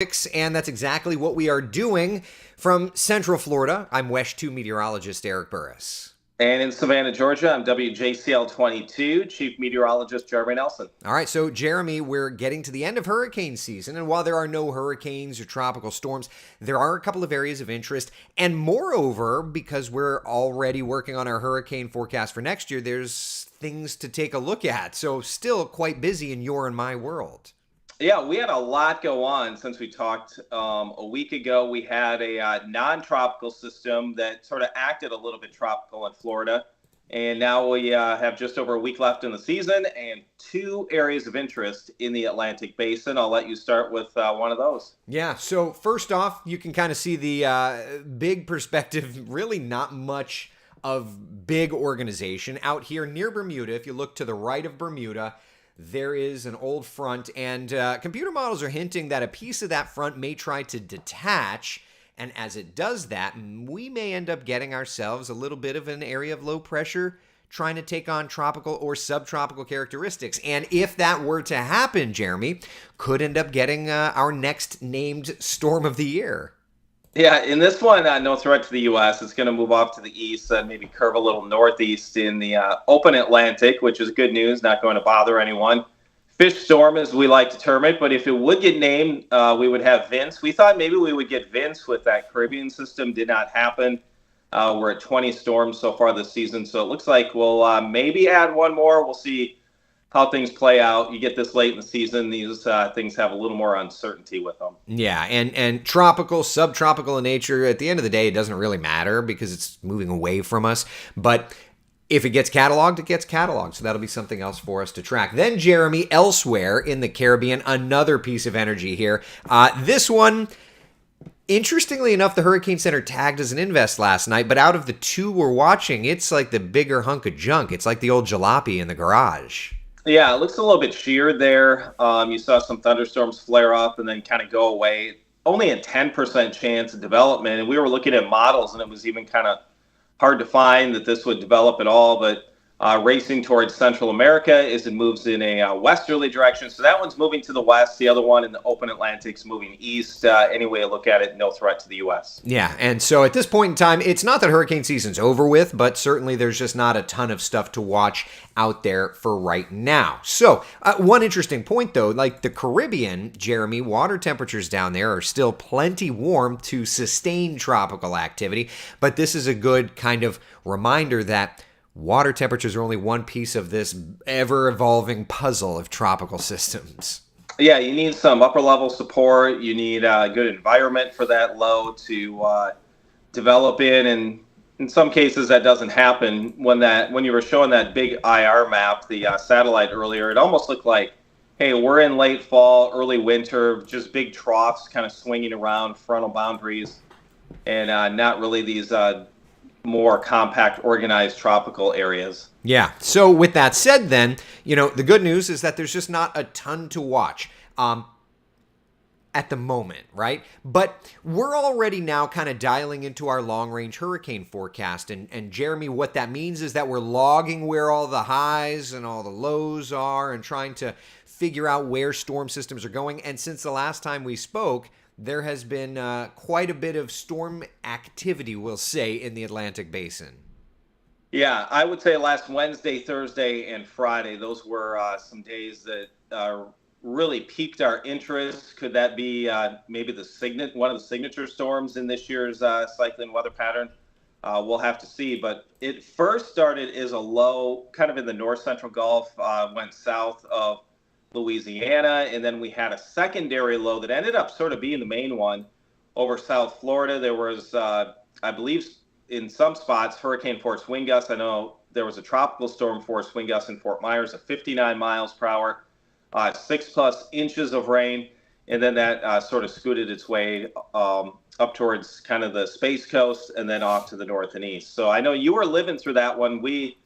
TROPICS, and that's exactly what we are doing from Central Florida. I'm WESH 2 meteorologist Eric Burris. And in Savannah, Georgia, I'm WJCL 22 Chief Meteorologist Jeremy Nelson. All right, so Jeremy, we're getting to the end of hurricane season, and while there are no hurricanes or tropical storms, there are a couple of areas of interest. And moreover, because we're already working on our hurricane forecast for next year, there's things to take a look at. So still quite busy in your and my world. Yeah, we had a lot go on since we talked a week ago. We had a non-tropical system that sort of acted a little bit tropical in Florida. And now we have just over a week left in the season and two areas of interest in the Atlantic Basin. I'll let you start with one of those. Yeah, so first off, you can kind of see the big perspective, really not much of big organization. Out here near Bermuda, if you look to the right of Bermuda, there is an old front, and computer models are hinting that a piece of that front may try to detach, and as it does that, we may end up getting ourselves a little bit of an area of low pressure trying to take on tropical or subtropical characteristics. And if that were to happen, Jeremy, could end up getting our next named storm of the year. Yeah, in this one, no threat to the U.S. It's going to move off to the east and maybe curve a little northeast in the open Atlantic, which is good news, not going to bother anyone. Fish storm, as we like to term it, but if it would get named, we would have Vince. We thought maybe we would get Vince with that Caribbean system. Did not happen. We're at 20 storms so far this season, so it looks like we'll maybe add one more. We'll see how things play out. You get this late in the season, these things have a little more uncertainty with them. Yeah, and tropical, subtropical in nature, at the end of the day, it doesn't really matter because it's moving away from us. But if it gets cataloged, it gets cataloged. So that'll be something else for us to track. Then, Jeremy, elsewhere in the Caribbean, another piece of energy here. This one, interestingly enough, the Hurricane Center tagged as an invest last night, but out of the two we're watching, it's like the bigger hunk of junk. It's like the old jalopy in the garage. Yeah, it looks a little bit sheared there. You saw some thunderstorms flare up and then kind of go away. Only a 10% chance of development. And we were looking at models, and it was even kind of hard to find that this would develop at all. But racing towards Central America as it moves in a westerly direction. So that one's moving to the west. The other one in the open Atlantic's moving east. Any way you look at it, no threat to the U.S. Yeah, and so at this point in time, it's not that hurricane season's over with, but certainly there's just not a ton of stuff to watch out there for right now. So one interesting point, though, like the Caribbean, Jeremy, water temperatures down there are still plenty warm to sustain tropical activity, but this is a good kind of reminder that water temperatures are only one piece of this ever-evolving puzzle of tropical systems. Yeah, you need some upper-level support. You need a good environment for that low to develop in, and in some cases that doesn't happen. When you were showing that big IR map, the satellite earlier, it almost looked like, hey, we're in late fall, early winter, just big troughs kind of swinging around frontal boundaries, and not really these more compact, organized tropical areas. Yeah. So with that said, then, the good news is that there's just not a ton to watch at the moment, right? But we're already now kind of dialing into our long-range hurricane forecast. And Jeremy, what that means is that we're logging where all the highs and all the lows are and trying to figure out where storm systems are going. And since the last time we spoke, there has been quite a bit of storm activity, we'll say, in the Atlantic Basin. Yeah, I would say last Wednesday, Thursday, and Friday, those were some days that really piqued our interest. Could that be maybe one of the signature storms in this year's cyclone weather pattern? We'll have to see. But it first started as a low kind of in the north central Gulf, went south of Louisiana, and then we had a secondary low that ended up sort of being the main one over South Florida. There was, I believe, in some spots, hurricane force wind gusts. I know there was a tropical storm force wind gust in Fort Myers of 59 miles per hour, 6+ inches of rain, and then that sort of scooted its way up towards kind of the Space Coast and then off to the north and east. So I know you were living through that one. We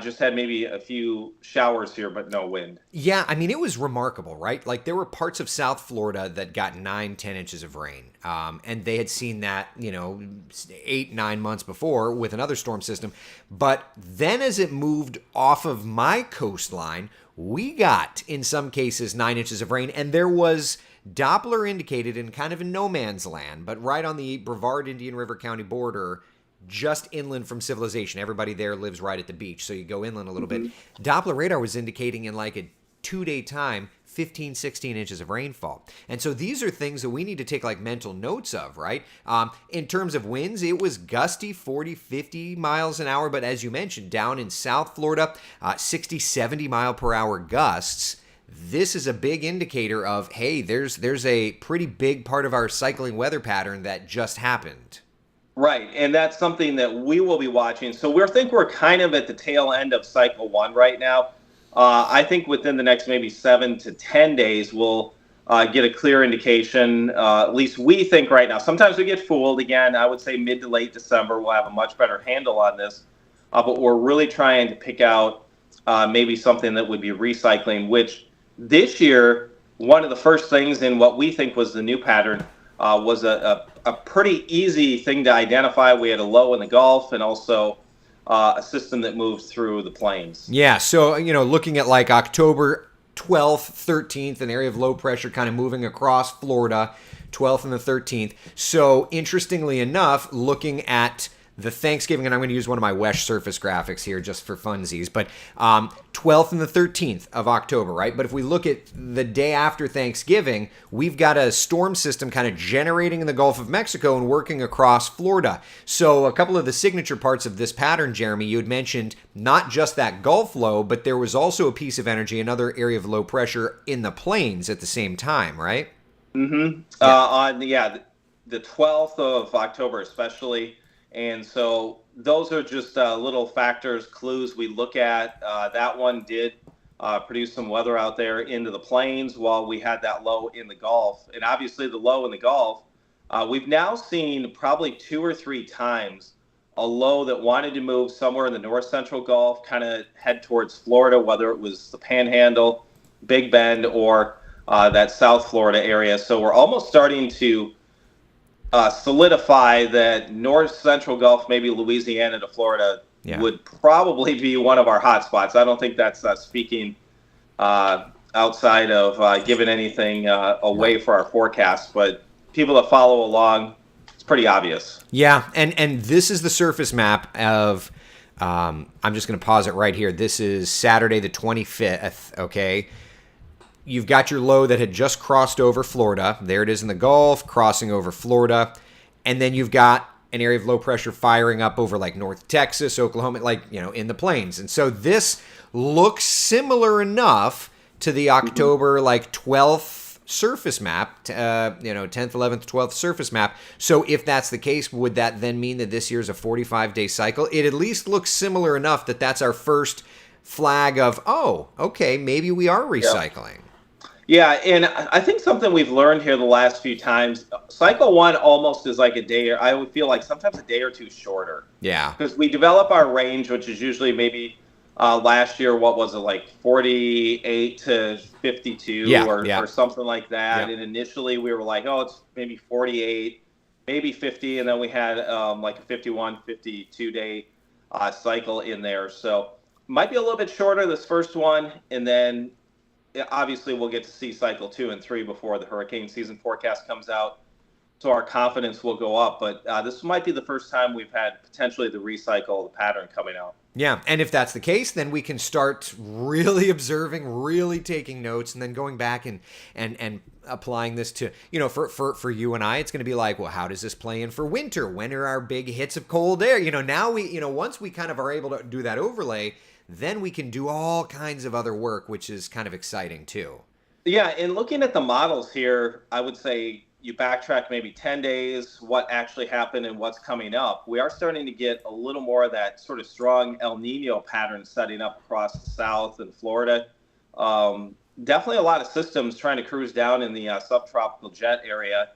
just had maybe a few showers here, but no wind. Yeah, I mean, it was remarkable, right? Like, there were parts of South Florida that got 9-10 inches of rain. And they had seen that, 8-9 months before with another storm system. But then as it moved off of my coastline, we got, in some cases, 9 inches of rain. And there was Doppler indicated in kind of a no man's land, but right on the Brevard Indian River County border, just inland from civilization. Everybody there lives right at the beach, so you go inland a little bit. Mm-hmm. Doppler radar was indicating in like a 2-day time 15, 16 inches of rainfall. And so these are things that we need to take like mental notes of, right? In terms of winds, it was gusty 40, 50 miles an hour. But as you mentioned, down in South Florida, 60, 70 mile per hour gusts. This is a big indicator of, hey, there's a pretty big part of our cycling weather pattern that just happened. Right, and that's something that we will be watching. So we think we're kind of at the tail end of cycle one right now. I think within the next maybe 7 to 10 days, we'll get a clear indication. At least we think right now. Sometimes we get fooled. Again, I would say mid to late December, we'll have a much better handle on this. But we're really trying to pick out maybe something that would be recycling, which this year, one of the first things in what we think was the new pattern was a pretty easy thing to identify. We had a low in the Gulf and also a system that moves through the plains. Yeah, so, looking at like October 12th, 13th, an area of low pressure kind of moving across Florida, 12th and the 13th. So, interestingly enough, looking at the Thanksgiving, and I'm going to use one of my WESH surface graphics here just for funsies, but 12th and the 13th of October, right? But if we look at the day after Thanksgiving, we've got a storm system kind of generating in the Gulf of Mexico and working across Florida. So a couple of the signature parts of this pattern, Jeremy, you had mentioned not just that Gulf low, but there was also a piece of energy, another area of low pressure in the plains at the same time, right? Mm-hmm. The 12th of October especially. And so those are just little factors, clues we look at. That one did produce some weather out there into the plains while we had that low in the Gulf. And obviously the low in the Gulf, we've now seen probably 2 or 3 times a low that wanted to move somewhere in the north central Gulf, kind of head towards Florida, whether it was the Panhandle, Big Bend, or that South Florida area. So we're almost starting to solidify that north central Gulf, maybe Louisiana to Florida, would probably be one of our hot spots. I don't think that's speaking outside of giving anything away for our forecast, but people that follow along, it's pretty obvious. Yeah, and this is the surface map of, I'm just going to pause it right here. This is Saturday the 25th, okay? You've got your low that had just crossed over Florida. There it is in the Gulf, crossing over Florida. And then you've got an area of low pressure firing up over like North Texas, Oklahoma, like, in the plains. And so this looks similar enough to the October like 12th surface map, 10th, 11th, 12th surface map. So if that's the case, would that then mean that this year's a 45-day cycle? It at least looks similar enough that that's our first flag of, oh, okay, maybe we are recycling. Yep. Yeah, and I think something we've learned here the last few times, cycle one almost is like a day, or I would feel like sometimes a day or two shorter. Yeah. Because we develop our range, which is usually maybe last year, what was it, like 48 to 52 or something like that. Yeah. And initially we were like, oh, it's maybe 48, maybe 50. And then we had like a 51, 52-day cycle in there. So might be a little bit shorter this first one, and then obviously we'll get to see cycle 2 and 3 before the hurricane season forecast comes out, so our confidence will go up. But this might be the first time we've had potentially the recycle, the pattern coming out. Yeah, and if that's the case, then we can start really observing, really taking notes, and then going back and applying this to, for you and I, it's going to be like, well, how does this play in for winter? When are our big hits of cold air? Now we, once we kind of are able to do that overlay, then we can do all kinds of other work, which is kind of exciting too. Yeah, and looking at the models here, I would say you backtrack maybe 10 days, what actually happened and what's coming up. We are starting to get a little more of that sort of strong El Nino pattern setting up across the South and Florida. Definitely a lot of systems trying to cruise down in the subtropical jet area,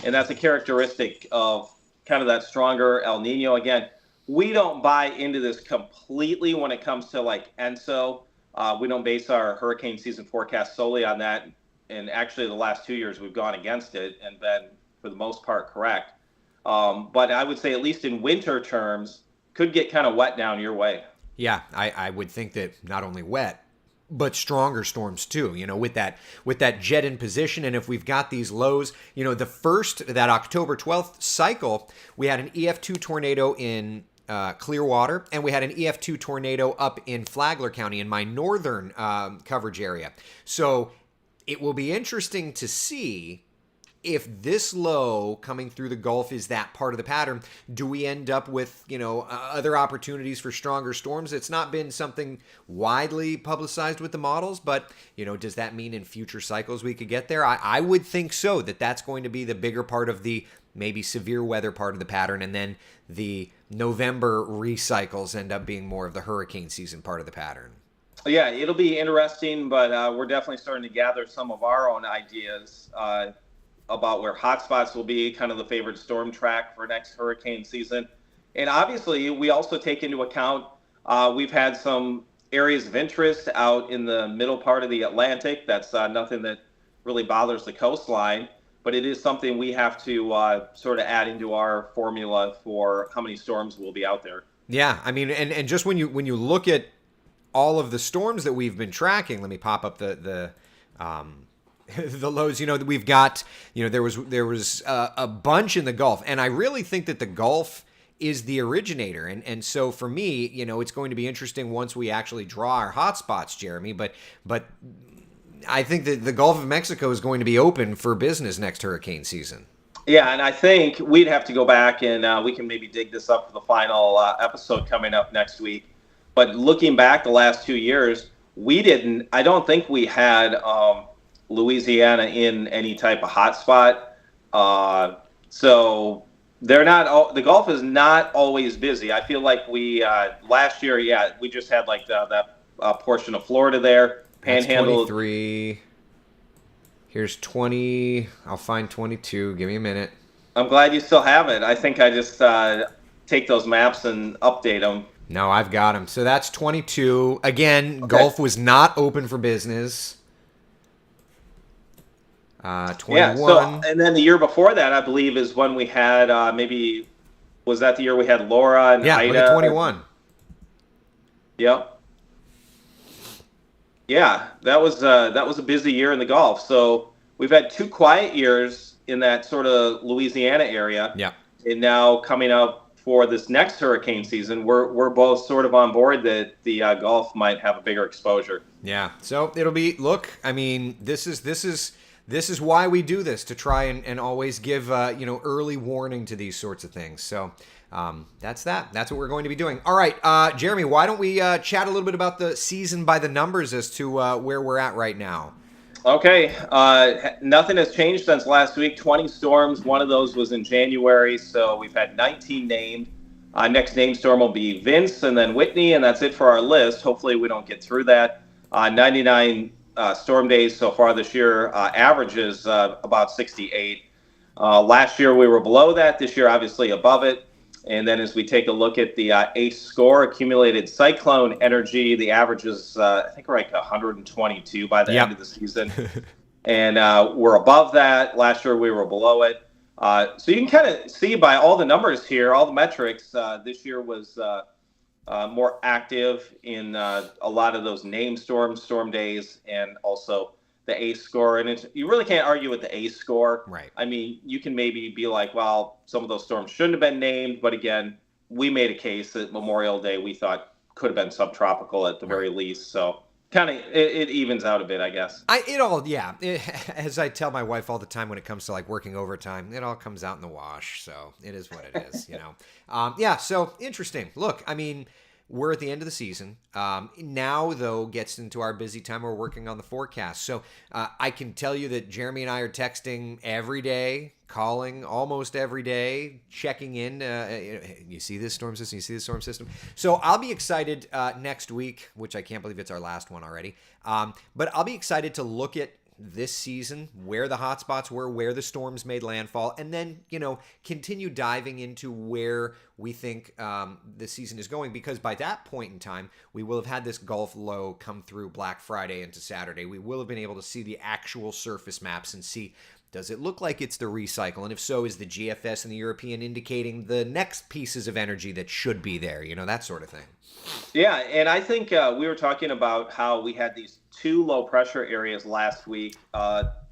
and that's a characteristic of kind of that stronger El Nino. Again, we don't buy into this completely when it comes to like ENSO. We don't base our hurricane season forecast solely on that. And actually the last 2 years we've gone against it and been, for the most part, correct. But I would say at least in winter terms, could get kind of wet down your way. Yeah, I would think that not only wet, but stronger storms too, with that jet in position. And if we've got these lows, that October 12th cycle, we had an EF2 tornado in Clearwater, and we had an EF2 tornado up in Flagler County in my northern coverage area. So it will be interesting to see if this low coming through the Gulf is that part of the pattern. Do we end up with, other opportunities for stronger storms? It's not been something widely publicized with the models, but, does that mean in future cycles we could get there? I would think so, that's going to be the bigger part of the maybe severe weather part of the pattern, and then the November recycles end up being more of the hurricane season part of the pattern. Yeah, it'll be interesting, but we're definitely starting to gather some of our own ideas about where hotspots will be, kind of the favorite storm track for next hurricane season. And obviously, we also take into account we've had some areas of interest out in the middle part of the Atlantic. That's nothing that really bothers the coastline, but it is something we have to sort of add into our formula for how many storms will be out there. Yeah, I mean, and just when you look at all of the storms that we've been tracking, let me pop up the the lows, that we've got, there was a bunch in the Gulf, and I really think that the Gulf is the originator. And so for me, it's going to be interesting once we actually draw our hotspots, Jeremy, but I think that the Gulf of Mexico is going to be open for business next hurricane season. Yeah, and I think we'd have to go back and we can maybe dig this up for the final episode coming up next week. But looking back the last 2 years, I don't think we had Louisiana in any type of hotspot. So the Gulf is not always busy. I feel like we, last year, we just had like that portion of Florida there. Panhandle. That's 23. Here's 20. I'll find 22. Give me a minute. I'm glad you still have it. I think I just take those maps and update them. No, I've got them. So that's 22. Again, okay. Gulf was not open for business. 21. Yeah, so, and then the year before that, I believe, is when we had was that the year we had Laura and Ida? Yeah, look at 21. Yep. Yeah, that was a busy year in the Gulf. So we've had 2 quiet years in that sort of Louisiana area. Yeah. And now coming up for this next hurricane season, we're both sort of on board that the Gulf might have a bigger exposure. Yeah. So it'll be. Look, I mean, this is why we do this, to try and always give early warning to these sorts of things. So that's what we're going to be doing. All right, Jeremy, why don't we chat a little bit about the season by the numbers as to where we're at right now? Okay, nothing has changed since last week. 20 storms. One of those was in January, so we've had 19 named. Next named storm will be Vince and then Whitney, and that's it for our list. Hopefully we don't get through that. 99 storm days so far this year, averages about 68. Last year we were below that. This year, obviously, above it. And then as we take a look at the ACE score, accumulated cyclone energy, the average is, I think, we're like 122 by the end of the season. And we're above that. Last year we were below it. So you can kind of see by all the numbers here, all the metrics, this year was more active in a lot of those named storm days, and also the ACE score. And you really can't argue with the ACE score. Right. I mean, you can maybe be like, well, some of those storms shouldn't have been named. But again, we made a case that Memorial Day we thought could have been subtropical at the very least. So kind of it evens out a bit, I guess. As I tell my wife all the time when it comes to like working overtime, it all comes out in the wash. So it is what it is, So interesting. Look, I mean, we're at the end of the season. Now, though, gets into our busy time. We're working on the forecast. So I can tell you that Jeremy and I are texting every day, calling almost every day, checking in. You see this storm system? You see this storm system? So I'll be excited next week, which I can't believe it's our last one already. But I'll be excited to look at this season, where the hotspots were, where the storms made landfall, and then, continue diving into where we think the season is going, because by that point in time, we will have had this Gulf low come through Black Friday into Saturday. We will have been able to see the actual surface maps and see Does it look like it's the recycle? And if so, is the GFS and the European indicating the next pieces of energy that should be there? That sort of thing. Yeah, and I think we were talking about how we had these two low pressure areas last week.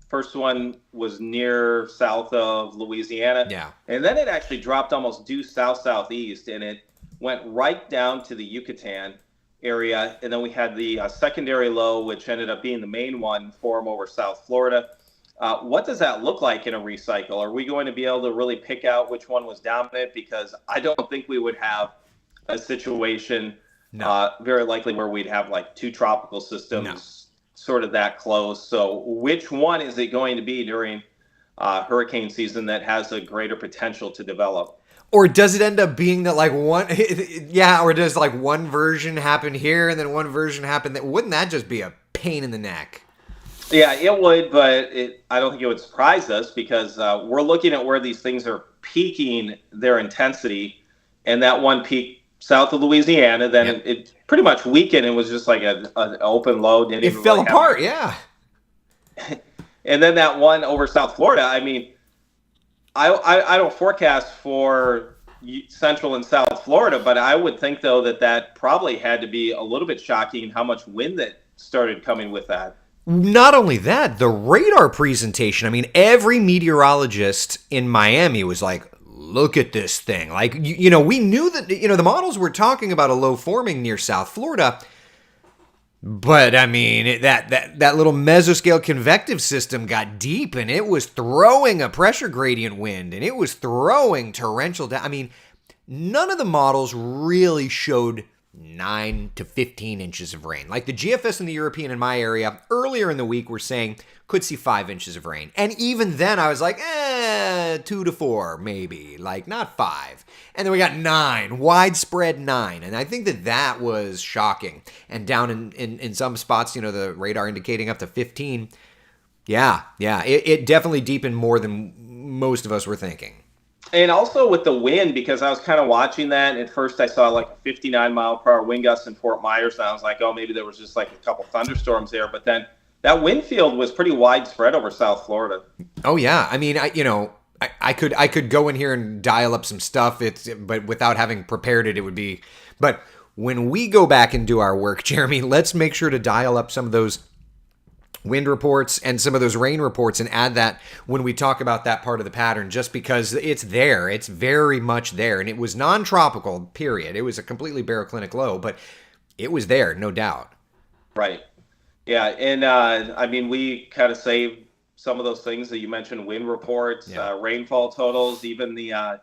First one was near south of Louisiana, Yeah. and then it actually dropped almost due south southeast, and it went right down to the Yucatan area. And then we had the secondary low, which ended up being the main one, form over South Florida. What does that look like in a recycle? Are we going to be able to really pick out which one was dominant? Because I don't think we would have a situation very likely where we'd have like two tropical systems sort of that close. So which one is it going to be during hurricane season that has a greater potential to develop? Or does it end up being that like one, yeah, or does like one version happen here and then one version happen that, wouldn't that just be a pain in the neck? Yeah, it would, but I don't think it would surprise us because we're looking at where these things are peaking their intensity, and that one peak south of Louisiana, then it pretty much weakened and was just like an open low. Didn't it even fell really apart, yeah. And then that one over South Florida, I mean, I don't forecast for Central and South Florida, but I would think, though, that probably had to be a little bit shocking how much wind that started coming with that. Not only that, the radar presentation. I mean, every meteorologist in Miami was like, look at this thing. Like, we knew that, the models were talking about a low forming near South Florida. But, I mean, that little mesoscale convective system got deep, and it was throwing a pressure gradient wind, and it was throwing torrential down. I mean, none of the models really showed 9 to 15 inches of rain. Like the GFS and the European in my area earlier in the week were saying could see 5 inches of rain. And even then I was like, 2 to 4 maybe, like not 5. And then we got 9, widespread 9. And I think that was shocking. And down in some spots, the radar indicating up to 15. Yeah, it definitely deepened more than most of us were thinking. And also with the wind, because I was kind of watching that. At first, I saw like a 59 mile per hour wind gust in Fort Myers. And I was like, oh, maybe there was just like a couple thunderstorms there. But then that wind field was pretty widespread over South Florida. Oh, yeah. I mean, I could go in here and dial up some stuff. But without having prepared it, it would be. But when we go back and do our work, Jeremy, let's make sure to dial up some of those wind reports and some of those rain reports and add that when we talk about that part of the pattern, just because it's there. It's very much there. And it was non-tropical, period. It was a completely baroclinic low, but it was there, no doubt. Right. Yeah. And I mean, we kind of saved some of those things that you mentioned, wind reports, rainfall totals, even the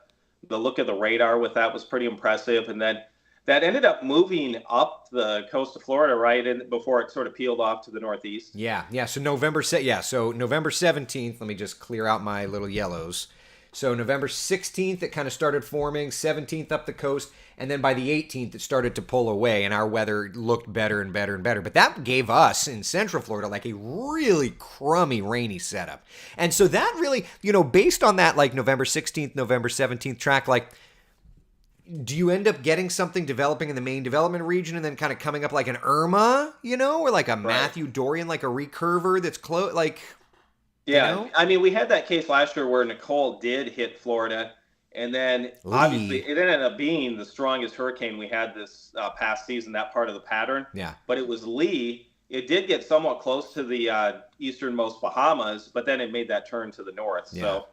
look of the radar with that was pretty impressive. And then that ended up moving up the coast of Florida, right, and before it sort of peeled off to the northeast. Yeah. So November 17th. Let me just clear out my little yellows. So November 16th, it kind of started forming. 17th up the coast, and then by the 18th, it started to pull away, and our weather looked better and better and better. But that gave us in Central Florida like a really crummy, rainy setup. And so that really, based on that, like November 16th, November 17th track, like, do you end up getting something developing in the main development region and then kind of coming up like an Irma, or like a Matthew Dorian, like a recurver that's close, like... Yeah, I mean, we had that case last year where Nicole did hit Florida, and then obviously it ended up being the strongest hurricane we had this past season, that part of the pattern. Yeah. But it was Lee. It did get somewhat close to the easternmost Bahamas, but then it made that turn to the north. Yeah.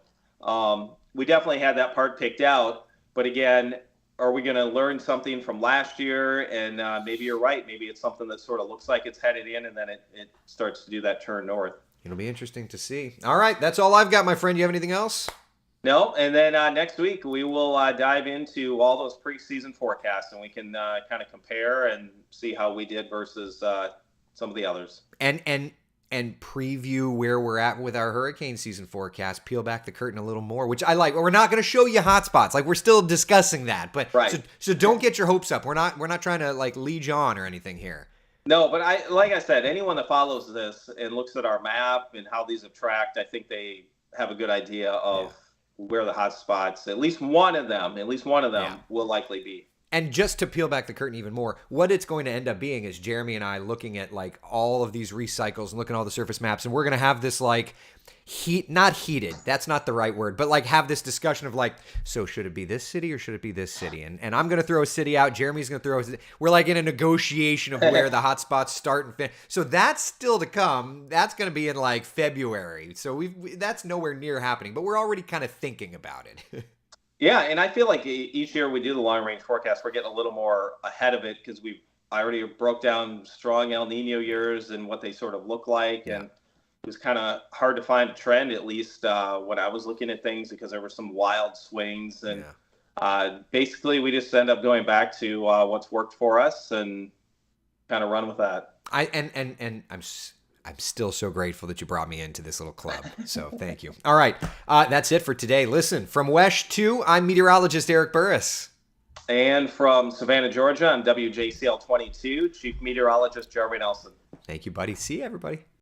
So we definitely had that part picked out. But again, are we going to learn something from last year? And maybe you're right. Maybe it's something that sort of looks like it's headed in, and then it starts to do that turn north. It'll be interesting to see. All right, that's all I've got, my friend. You have anything else? No, and then next week we will dive into all those preseason forecasts, and we can kind of compare and see how we did versus some of the others. And preview where we're at with our hurricane season forecast. Peel back the curtain a little more, which I like. We're not going to show you hot spots, like we're still discussing that. But right. So don't get your hopes up. We're not trying to like lead you on or anything here. No, but like I said, anyone that follows this and looks at our map and how these have tracked, I think they have a good idea of where the hot spots, at least one of them will likely be. And just to peel back the curtain even more, what it's going to end up being is Jeremy and I looking at like all of these recycles and looking at all the surface maps, and we're going to have this like not heated, that's not the right word, but like have this discussion of like, so should it be this city or should it be this city? And I'm going to throw a city out, Jeremy's going to throw a city. We're like in a negotiation of where the hot spots start and finish. So that's still to come. That's going to be in like February. So that's nowhere near happening, but we're already kind of thinking about it. Yeah, and I feel like each year we do the long range forecast, we're getting a little more ahead of it because I already broke down strong El Nino years and what they sort of look like. Yeah. And it was kind of hard to find a trend, at least when I was looking at things, because there were some wild swings. And basically we just end up going back to what's worked for us and kind of run with that. I'm still so grateful that you brought me into this little club. So thank you. All right. That's it for today. Listen, from WESH 2, I'm meteorologist Eric Burris. And from Savannah, Georgia, I'm WJCL 22, Chief Meteorologist Jeremy Nelson. Thank you, buddy. See you, everybody.